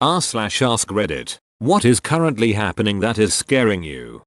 r/ask Reddit. What is currently happening that is scaring you?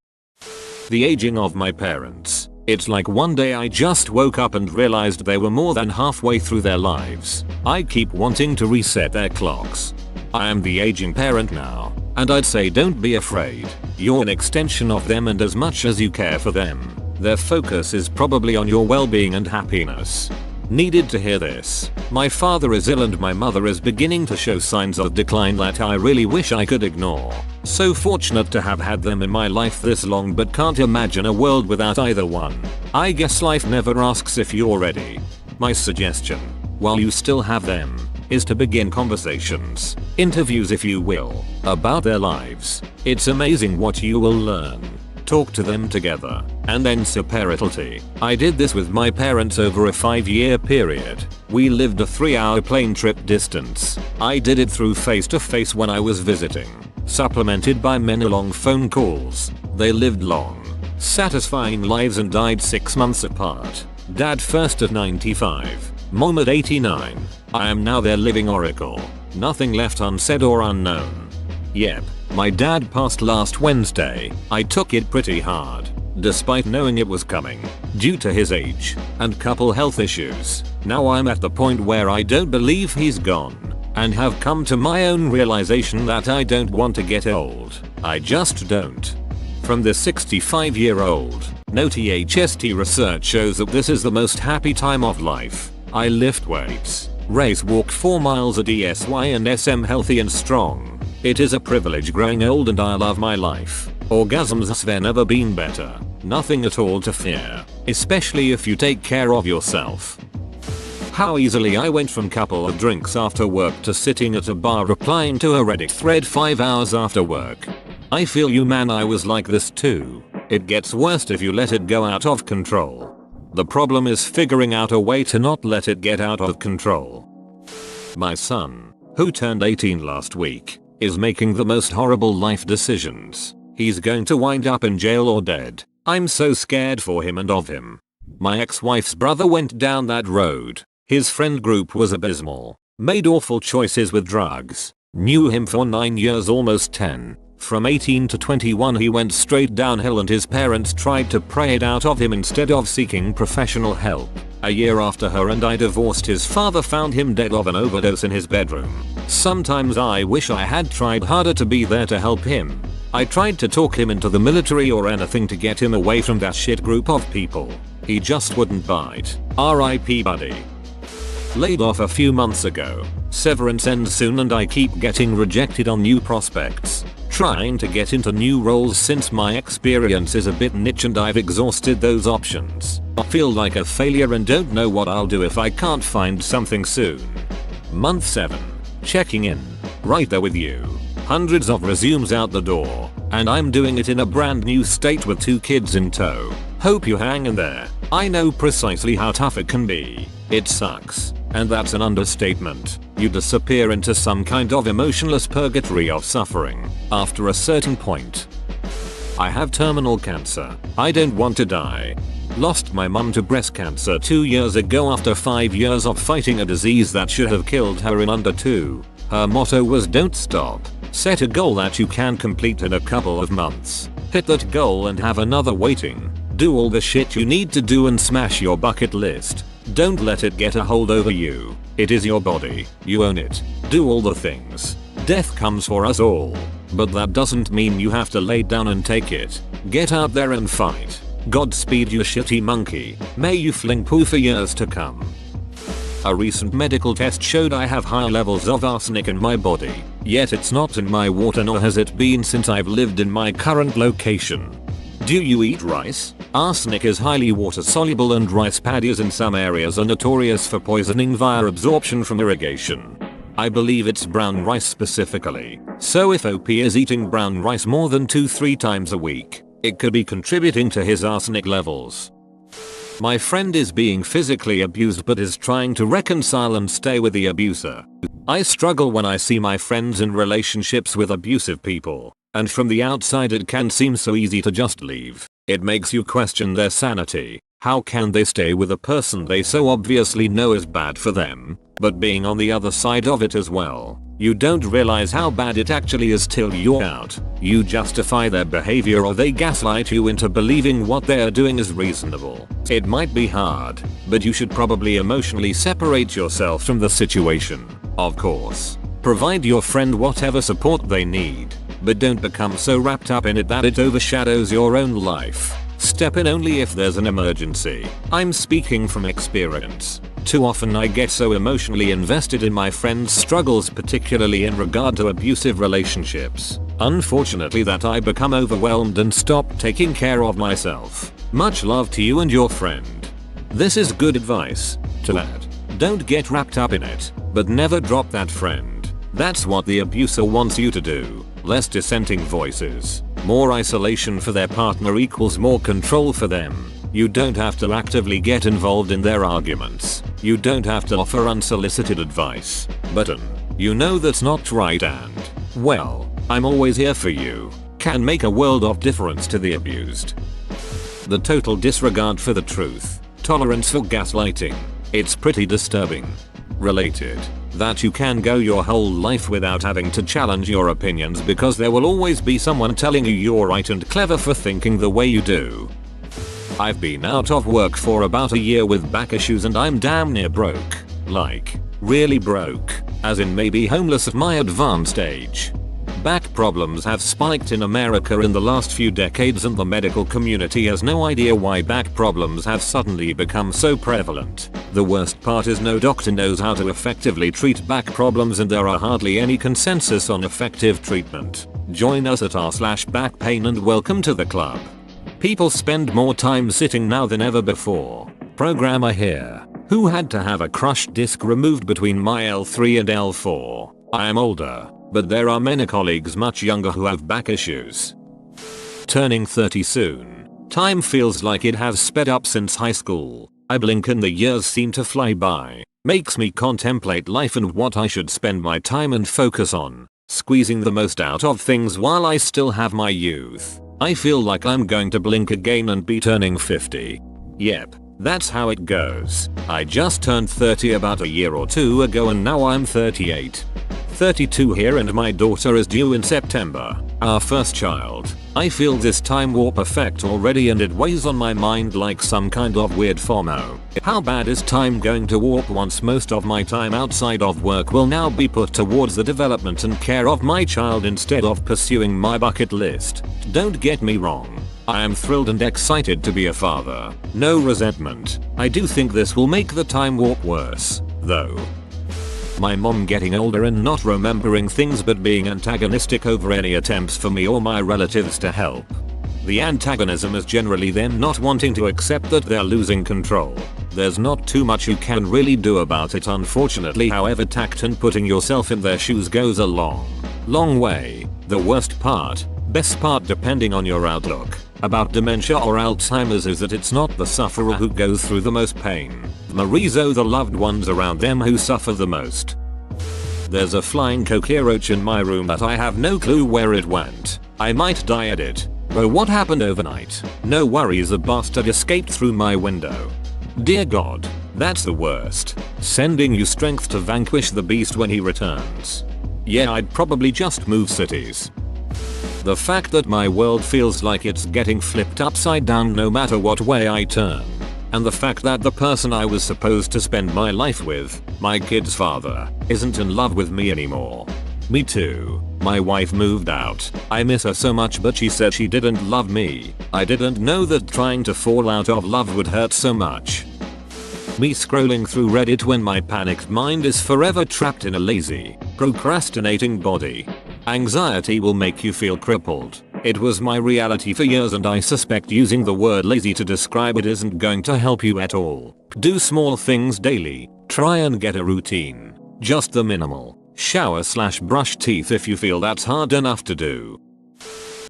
The aging of my parents. It's like one day I just woke up and realized they were more than halfway through their lives. I keep wanting to reset their clocks. I am the aging parent now, and I'd say don't be afraid. You're an extension of them, and as much as you care for them, their focus is probably on your well-being and happiness. Needed to hear this. My father is ill and my mother is beginning to show signs of decline that I really wish I could ignore. So fortunate to have had them in my life this long, but can't imagine a world without either one. I guess life never asks if you're ready. My suggestion, while you still have them, is to begin conversations, interviews if you will, about their lives. It's amazing what you will learn. Talk to them together, and then separately. I did this with my parents over a 5-year period. We lived a 3-hour plane trip distance. I did it through face-to-face when I was visiting, supplemented by many long phone calls. They lived long, satisfying lives and died 6 months apart. Dad first at 95, mom at 89. I am now their living oracle. Nothing left unsaid or unknown. Yep. My dad passed last Wednesday. I took it pretty hard, despite knowing it was coming, due to his age and couple health issues. Now I'm at the point where I don't believe he's gone, and have come to my own realization that I don't want to get old. I just don't. From the 65-year-old, no THST research shows that this is the most happy time of life. I lift weights, race walk 4 miles at ESY and SM healthy and strong. It is a privilege growing old and I love my life. Orgasms have never been better. Nothing at all to fear, especially if you take care of yourself. How easily I went from couple of drinks after work to sitting at a bar replying to a Reddit thread 5 hours after work. I feel you, man. I was like this too. It gets worse if you let it go out of control. The problem is figuring out a way to not let it get out of control. My son, who turned 18 last week, is making the most horrible life decisions. He's going to wind up in jail or dead. I'm so scared for him and of him. My ex-wife's brother went down that road. His friend group was abysmal. Made awful choices with drugs. Knew him for 9 years, almost 10. From 18 to 21 he went straight downhill, and his parents tried to pray it out of him instead of seeking professional help. A year after her and I divorced, his father found him dead of an overdose in his bedroom. Sometimes I wish I had tried harder to be there to help him. I tried to talk him into the military or anything to get him away from that shit group of people. He just wouldn't bite. RIP buddy. Laid off a few months ago. Severance ends soon and I keep getting rejected on new prospects. Trying to get into new roles since my experience is a bit niche and I've exhausted those options. I feel like a failure and don't know what I'll do if I can't find something soon. Month 7. Checking in. Right there with you. Hundreds of resumes out the door, and I'm doing it in a brand new state with 2 kids in tow. Hope you hang in there. I know precisely how tough it can be. It sucks, and that's an understatement. You disappear into some kind of emotionless purgatory of suffering after a certain point. I have terminal cancer. I don't want to die. Lost my mum to breast cancer 2 years ago after 5 years of fighting a disease that should have killed her in under 2. Her motto was don't stop. Set a goal that you can complete in a couple of months. Hit that goal and have another waiting. Do all the shit you need to do and smash your bucket list. Don't let it get a hold over you. It is your body. You own it. Do all the things. Death comes for us all. But that doesn't mean you have to lay down and take it. Get out there and fight. Godspeed, you shitty monkey. May you fling poo for years to come. A recent medical test showed I have high levels of arsenic in my body. Yet it's not in my water, nor has it been since I've lived in my current location. Do you eat rice? Arsenic is highly water soluble and rice paddies in some areas are notorious for poisoning via absorption from irrigation. I believe it's brown rice specifically. So if OP is eating brown rice more than 2-3 times a week, it could be contributing to his arsenic levels. My friend is being physically abused but is trying to reconcile and stay with the abuser. I struggle when I see my friends in relationships with abusive people, and from the outside it can seem so easy to just leave. It makes you question their sanity. How can they stay with a person they so obviously know is bad for them? but being on the other side of it as well. You don't realize how bad it actually is till you're out. You justify their behavior or they gaslight you into believing what they're doing is reasonable. It might be hard, but you should probably emotionally separate yourself from the situation. Of course, provide your friend whatever support they need, but don't become so wrapped up in it that it overshadows your own life. Step in only if there's an emergency. I'm speaking from experience. Too often I get so emotionally invested in my friends' struggles, particularly in regard to abusive relationships, unfortunately, that I become overwhelmed and stop taking care of myself. Much love to you and your friend. This is good advice. To that, don't get wrapped up in it, but never drop that friend. That's what the abuser wants you to do. Less dissenting voices, more isolation for their partner equals more control for them. You don't have to actively get involved in their arguments. You don't have to offer unsolicited advice. But you know that's not right and, well, I'm always here for you, can make a world of difference to the abused. The total disregard for the truth, tolerance for gaslighting. It's pretty disturbing. Related, that you can go your whole life without having to challenge your opinions because there will always be someone telling you you're right and clever for thinking the way you do. I've been out of work for about a year with back issues and I'm damn near broke. Like, really broke, as in maybe homeless at my advanced age. Back problems have spiked in America in the last few decades and the medical community has no idea why back problems have suddenly become so prevalent. The worst part is no doctor knows how to effectively treat back problems and there are hardly any consensus on effective treatment. Join us at r/backpain and welcome to the club. People spend more time sitting now than ever before. Programmer here, who had to have a crushed disc removed between my L3 and L4. I am older, but there are many colleagues much younger who have back issues. Turning 30 soon. Time feels like it has sped up since high school. I blink and the years seem to fly by. Makes me contemplate life and what I should spend my time and focus on. Squeezing the most out of things while I still have my youth. I feel like I'm going to blink again and be turning 50. Yep, that's how it goes. I just turned 30 about a year or two ago and now I'm 38. 32 here and my daughter is due in September, our first child. I feel this time warp effect already and it weighs on my mind like some kind of weird FOMO. How bad is time going to warp once most of my time outside of work will now be put towards the development and care of my child instead of pursuing my bucket list? Don't get me wrong. I am thrilled and excited to be a father. No resentment. I do think this will make the time warp worse, though. My mom getting older and not remembering things but being antagonistic over any attempts for me or my relatives to help. The antagonism is generally them not wanting to accept that they're losing control. There's not too much you can really do about it unfortunately, however tact and putting yourself in their shoes goes a long way. The worst part, best part depending on your outlook, about dementia or Alzheimer's is that it's not the sufferer who goes through the most pain. Marizo the loved ones around them who suffer the most. There's a flying cockroach in my room that I have no clue where it went. I might die at it. Bro, what happened overnight? No worries, the bastard escaped through my window. Dear God, that's the worst. Sending you strength to vanquish the beast when he returns. Yeah, I'd probably just move cities. The fact that my world feels like it's getting flipped upside down no matter what way I turn. And the fact that the person I was supposed to spend my life with, my kid's father, isn't in love with me anymore. Me too. My wife moved out. I miss her so much but she said she didn't love me. I didn't know that trying to fall out of love would hurt so much. Me scrolling through Reddit when my panicked mind is forever trapped in a lazy, procrastinating body. Anxiety will make you feel crippled. It was my reality for years and I suspect using the word lazy to describe it isn't going to help you at all. Do small things daily. Try and get a routine. Just the minimal. Shower/brush teeth if you feel that's hard enough to do.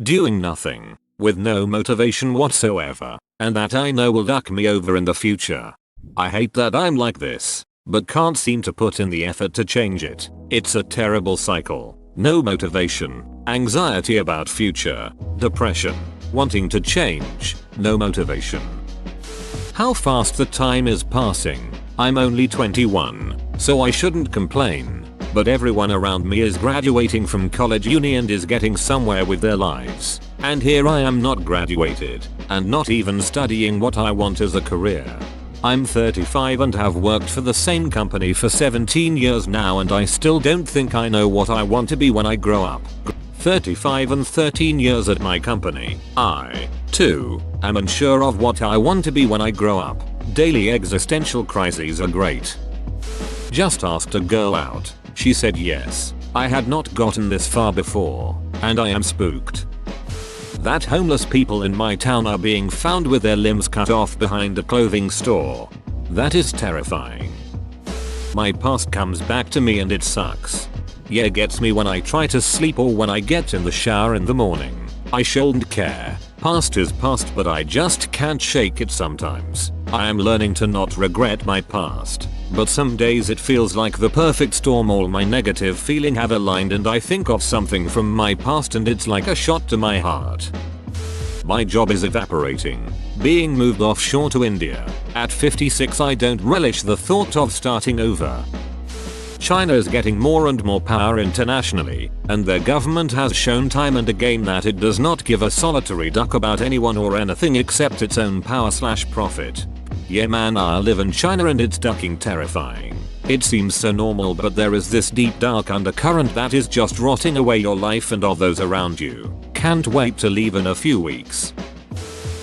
Doing nothing. With no motivation whatsoever. And that I know will duck me over in the future. I hate that I'm like this, but can't seem to put in the effort to change it. It's a terrible cycle. No motivation, anxiety about future, depression, wanting to change, no motivation. How fast the time is passing. I'm only 21. so I shouldn't complain. But everyone around me is graduating from college, uni, and is getting somewhere with their lives. And here I am, not graduated, and not even studying what I want as a career. I'm 35 and have worked for the same company for 17 years now, and I still don't think I know what I want to be when I grow up. 35 and 13 years at my company. I, too, am unsure of what I want to be when I grow up. Daily existential crises are great. Just asked a girl out. She said yes. I had not gotten this far before, and I am spooked. That homeless people in my town are being found with their limbs cut off behind a clothing store. That is terrifying. My past comes back to me and it sucks. Yeah, gets me when I try to sleep or when I get in the shower in the morning. I shouldn't care. Past is past, but I just can't shake it sometimes. I am learning to not regret my past. But some days it feels like the perfect storm. All my negative feeling have aligned and I think of something from my past and it's like a shot to my heart. My job is evaporating. Being moved offshore to India. At 56 I don't relish the thought of starting over. China is getting more and more power internationally, and their government has shown time and again that it does not give a solitary duck about anyone or anything except its own power/profit. Yeah man, I live in China and it's ducking terrifying. It seems so normal, but there is this deep dark undercurrent that is just rotting away your life and of those around you. Can't wait to leave in a few weeks.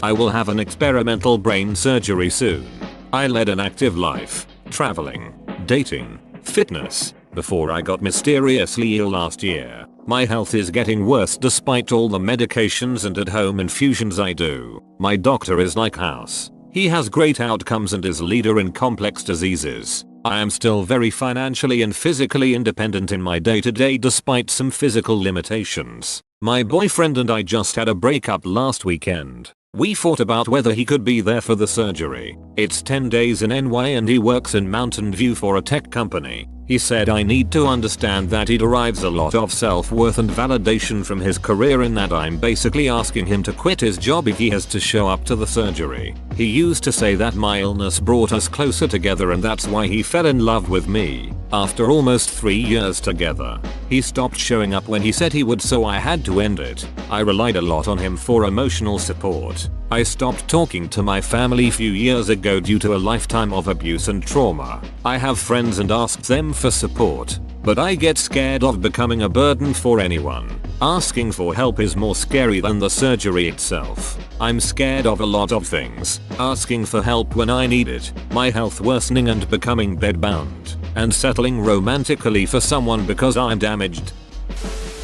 I will have an experimental brain surgery soon. I led an active life, traveling, dating, fitness, before I got mysteriously ill last year. My health is getting worse despite all the medications and at-home infusions I do. My doctor is like house. He has great outcomes and is leader in complex diseases. I am still very financially and physically independent in my day-to-day despite some physical limitations. My boyfriend and I just had a breakup last weekend. We fought about whether he could be there for the surgery. It's 10 days in NY and he works in Mountain View for a tech company. He said I need to understand that he derives a lot of self-worth and validation from his career, and that I'm basically asking him to quit his job if he has to show up to the surgery. He used to say that my illness brought us closer together and that's why he fell in love with me. After almost 3 years together, he stopped showing up when he said he would, so I had to end it. I relied a lot on him for emotional support. I stopped talking to my family a few years ago due to a lifetime of abuse and trauma. I have friends and asked them for support, but I get scared of becoming a burden for anyone. Asking for help is more scary than the surgery itself. I'm scared of a lot of things. Asking for help when I need it, my health worsening and becoming bedbound, and settling romantically for someone because I'm damaged.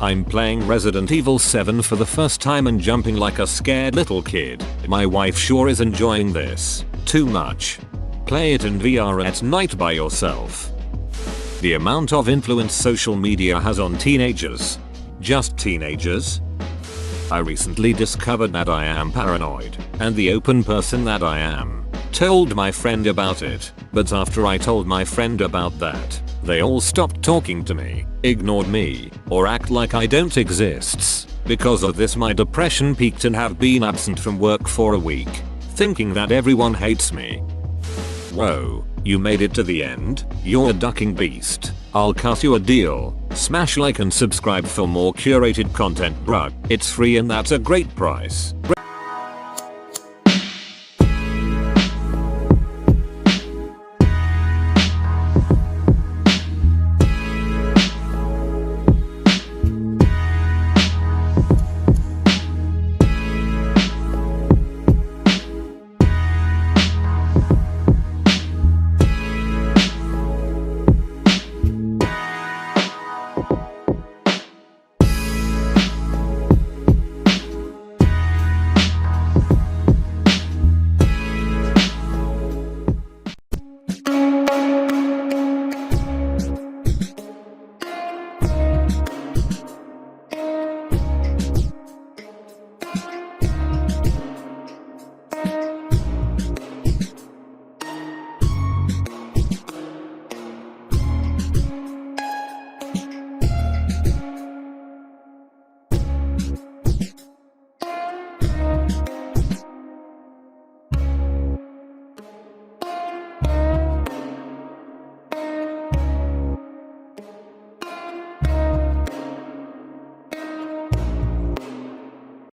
I'm playing Resident Evil 7 for the first time and jumping like a scared little kid. My wife sure is enjoying this. Too much. Play it in VR at night by yourself. The amount of influence social media has on teenagers. Just teenagers? I recently discovered that I am paranoid, and the open person that I am. Told my friend about it, but after I told my friend about that, they all stopped talking to me, ignored me, or act like I don't exist. Because of this my depression peaked and have been absent from work for a week, thinking that everyone hates me. Whoa, you made it to the end? You're a ducking beast. I'll cut you a deal. Smash like and subscribe for more curated content, bruh. It's free and that's a great price.